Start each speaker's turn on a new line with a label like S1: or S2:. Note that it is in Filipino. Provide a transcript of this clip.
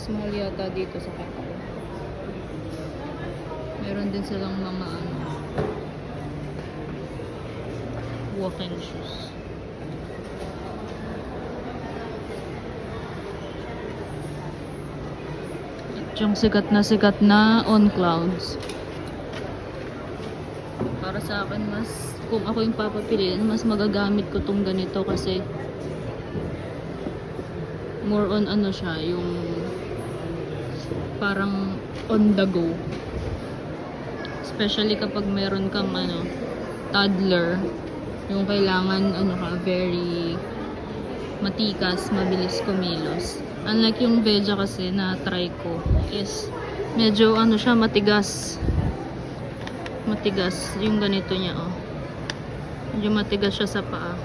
S1: mahal yata dito sa Kakao. Meron din silang mga walking shoes. Yung sikat na On Clouds. Para sa akin, kung ako yung papapiliin, mas magagamit ko tong ganito kasi more on ano siya, yung parang on the go. Especially kapag meron kang toddler, yung kailangan very matikas, mabilis kumilos. Unlike yung Veja kasi na try ko is medyo siya matigas. Matigas yung ganito niya, oh. Medyo matigas siya sa paa.